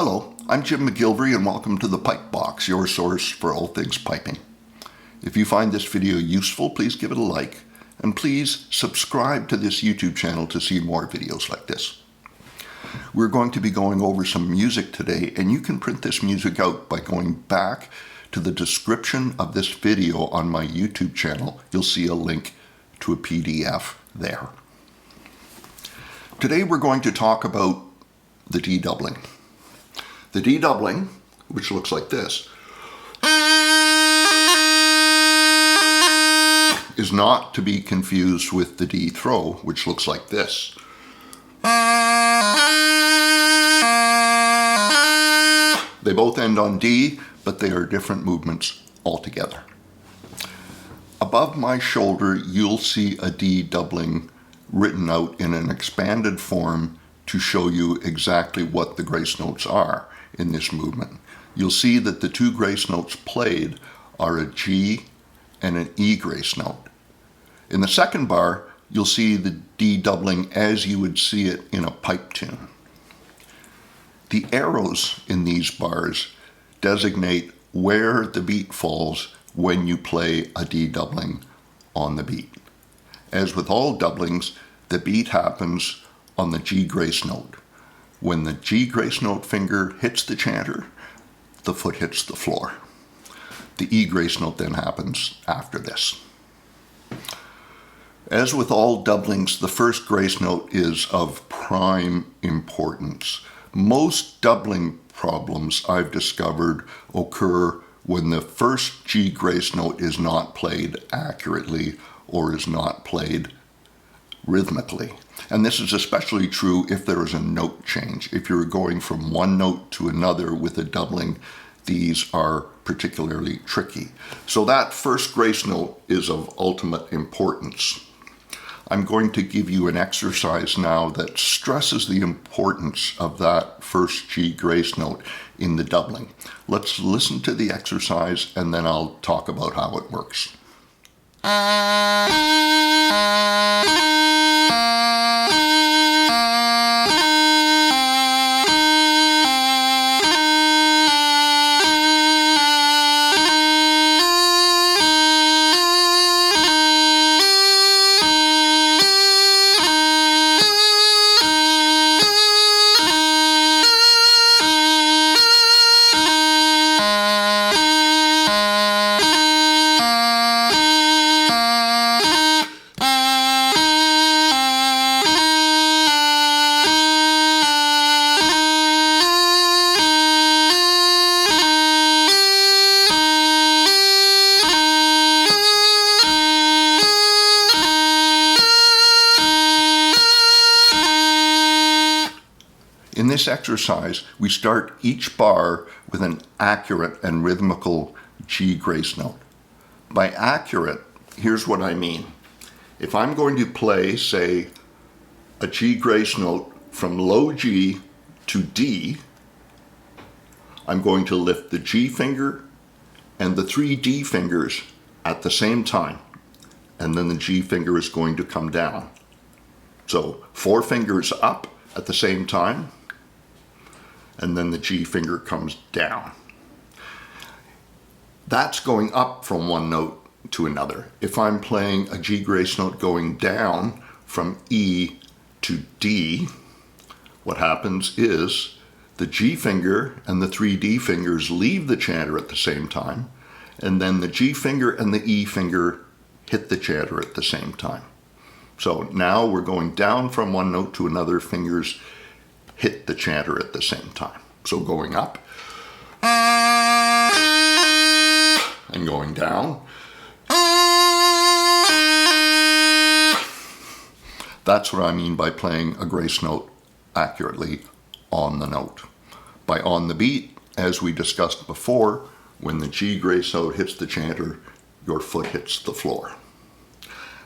Hello, I'm Jim McGillivray and welcome to the Pipe Box, your source for all things piping. If you find this video useful, please give it a like, and please subscribe to this YouTube channel to see more videos like this. We're going to be going over some music today, and you can print this music out by going back to the description of this video on my YouTube channel. You'll see a link to a PDF there. Today we're going to talk about the D doubling. The D doubling, which looks like this, is not to be confused with the D throw, which looks like this. They both end on D, but they are different movements altogether. Above my shoulder, you'll see a D doubling written out in an expanded form to show you exactly what the grace notes are in this movement. You'll see that the two grace notes played are a G and an E grace note. In the second bar, you'll see the D doubling as you would see it in a pipe tune. The arrows in these bars designate where the beat falls when you play a D doubling on the beat. As with all doublings, the beat happens on the G grace note. When the G grace note finger hits the chanter, the foot hits the floor. The E grace note then happens after this. As with all doublings, the first grace note is of prime importance. Most doubling problems I've discovered occur when the first G grace note is not played accurately or is not played rhythmically. And this is especially true if there is a note change. If you're going from one note to another with a doubling, these are particularly tricky. So that first grace note is of ultimate importance. I'm going to give you an exercise now that stresses the importance of that first G grace note in the doubling. Let's listen to the exercise and then I'll talk about how it works. In this exercise, we start each bar with an accurate and rhythmical G grace note. By accurate, here's what I mean. If I'm going to play, say, a G grace note from low G to D, I'm going to lift the G finger and the three D fingers at the same time, and then the G finger is going to come down. So 4 fingers up at the same time, and then the G finger comes down. That's going up from one note to another. If I'm playing a G grace note going down from E to D, what happens is the G finger and the 3 D fingers leave the chanter at the same time, and then the G finger and the E finger hit the chanter at the same time. So now we're going down from one note to another, fingers hit the chanter at the same time. So going up and going down. That's what I mean by playing a grace note accurately on the note. By on the beat, as we discussed before, when the G grace note hits the chanter, your foot hits the floor.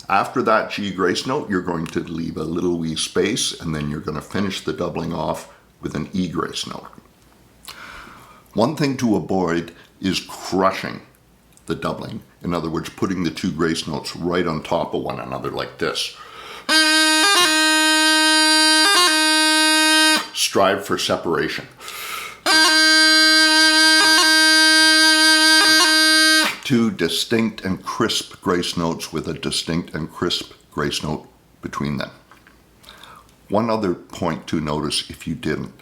After that G grace note, you're going to leave a little wee space, and then you're going to finish the doubling off with an E grace note. One thing to avoid is crushing the doubling. In other words, putting the two grace notes right on top of one another like this. Strive for separation. Two distinct and crisp grace notes with a distinct and crisp grace note between them. One other point to notice if you didn't.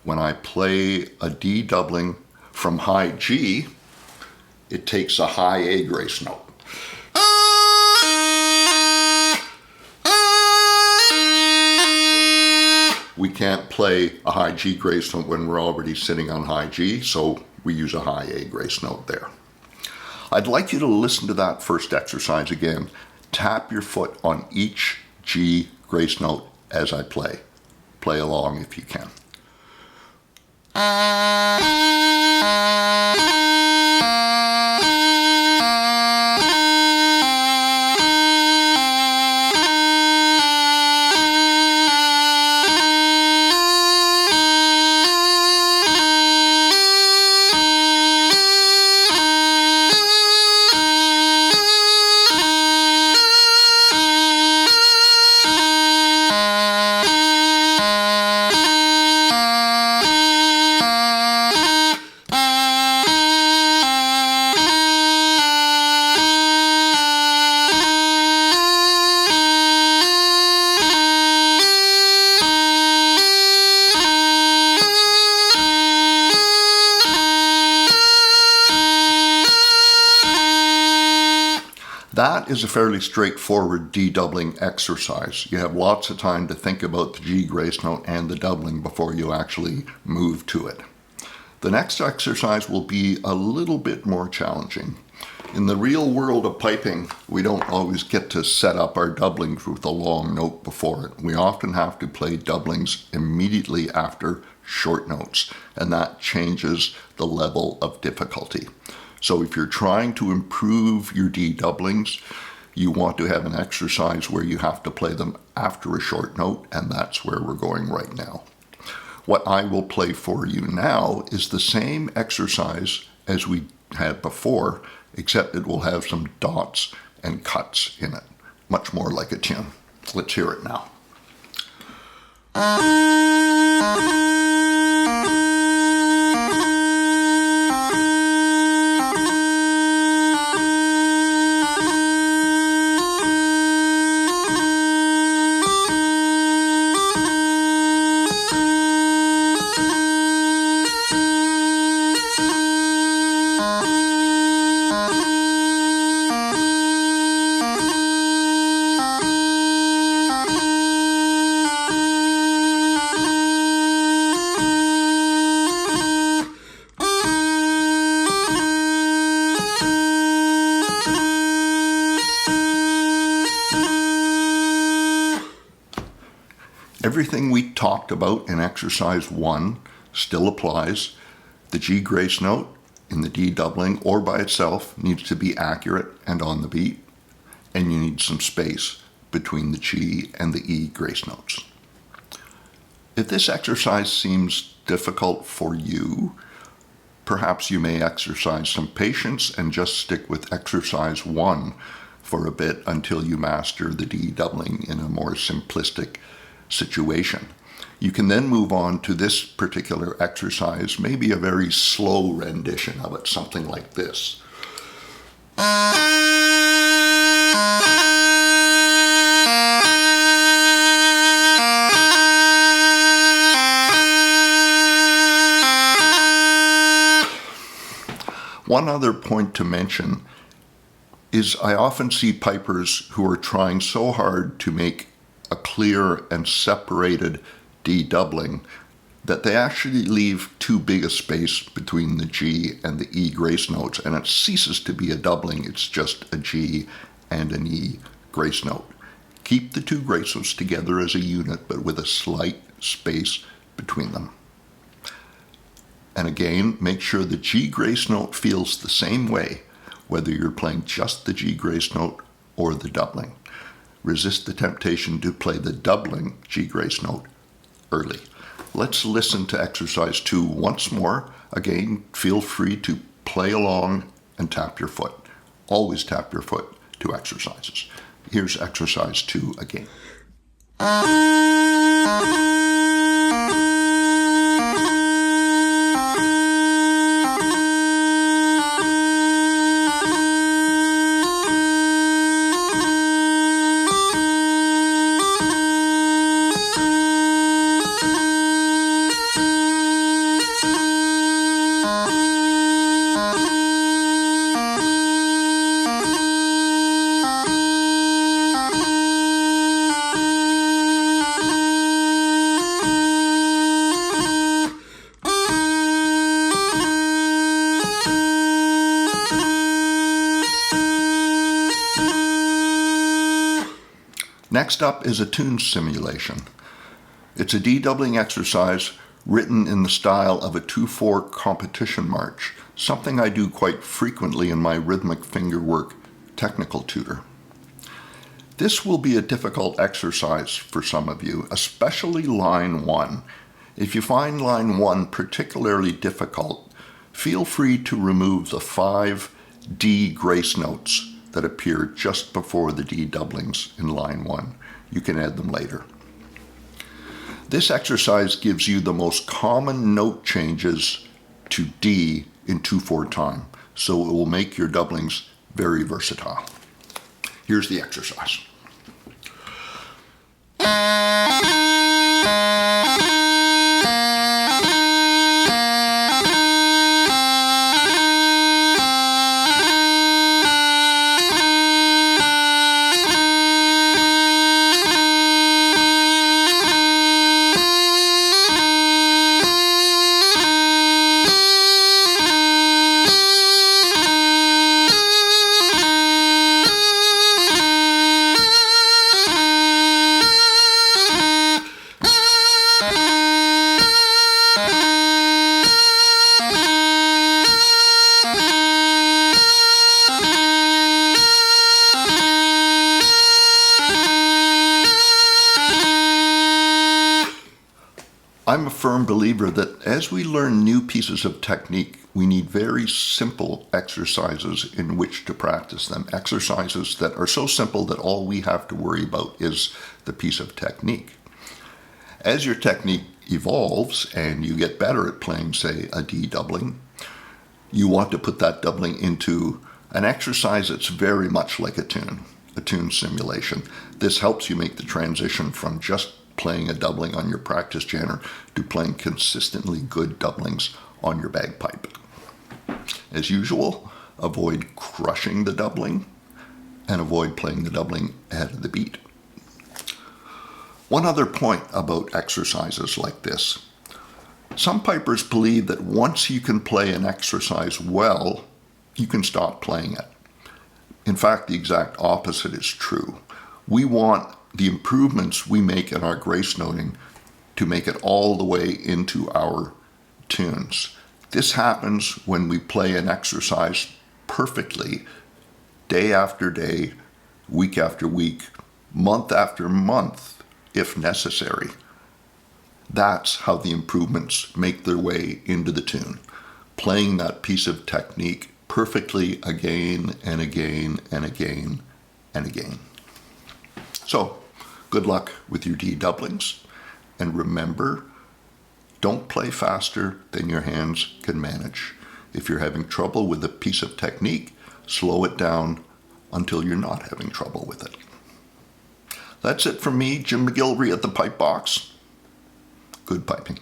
When I play a D doubling from high G, it takes a high A grace note. We can't play a high G grace note when we're already sitting on high G, so we use a high A grace note there. I'd like you to listen to that first exercise again. Tap your foot on each G grace note as I play. Play along if you can. That is a fairly straightforward D doubling exercise. You have lots of time to think about the G grace note and the doubling before you actually move to it. The next exercise will be a little bit more challenging. In the real world of piping, we don't always get to set up our doublings with a long note before it. We often have to play doublings immediately after short notes, and that changes the level of difficulty. So if you're trying to improve your D doublings, you want to have an exercise where you have to play them after a short note, and that's where we're going right now. What I will play for you now is the same exercise as we had before, except it will have some dots and cuts in it, much more like a tune. Let's hear it now. Everything we talked about in exercise 1 still applies. The G grace note in the D doubling or by itself needs to be accurate and on the beat, and you need some space between the G and the E grace notes. If this exercise seems difficult for you, perhaps you may exercise some patience and just stick with exercise 1 for a bit until you master the D doubling in a more simplistic situation. You can then move on to this particular exercise, maybe a very slow rendition of it, something like this. One other point to mention is I often see pipers who are trying so hard to make a clear and separated D doubling that they actually leave too big a space between the G and the E grace notes, and it ceases to be a doubling. It's just a G and an E grace note. Keep the two grace notes together as a unit, but with a slight space between them. And again, make sure the G grace note feels the same way, whether you're playing just the G grace note or the doubling. Resist the temptation to play the doubling G grace note early. Let's listen to exercise 2 once more. Again, feel free to play along and tap your foot. Always tap your foot to exercises. Here's exercise 2 again. Next up is a tune simulation. It's a D doubling exercise written in the style of a 2/4 competition march, something I do quite frequently in my rhythmic fingerwork technical tutor. This will be a difficult exercise for some of you, especially line 1. If you find line 1 particularly difficult, feel free to remove the 5 D grace notes that appear just before the D doublings in line 1. You can add them later. This exercise gives you the most common note changes to D in 2/4 time, so it will make your doublings very versatile. Here's the exercise. I'm a firm believer that as we learn new pieces of technique, we need very simple exercises in which to practice them. Exercises that are so simple that all we have to worry about is the piece of technique. As your technique evolves and you get better at playing, say, a D doubling, you want to put that doubling into an exercise that's very much like a tune simulation. This helps you make the transition from just playing a doubling on your practice janner to playing consistently good doublings on your bagpipe. As usual, avoid crushing the doubling and avoid playing the doubling ahead of the beat. One other point about exercises like this. Some pipers believe that once you can play an exercise well, you can stop playing it. In fact, the exact opposite is true. We want the improvements we make in our grace noting to make it all the way into our tunes. This happens when we play an exercise perfectly, day after day, week after week, month after month, if necessary. That's how the improvements make their way into the tune, playing that piece of technique perfectly again and again and again and again. So, good luck with your D doublings, and remember, don't play faster than your hands can manage. If you're having trouble with a piece of technique, slow it down until you're not having trouble with it. That's it from me, Jim McGillivray at the Pipe Box. Good piping.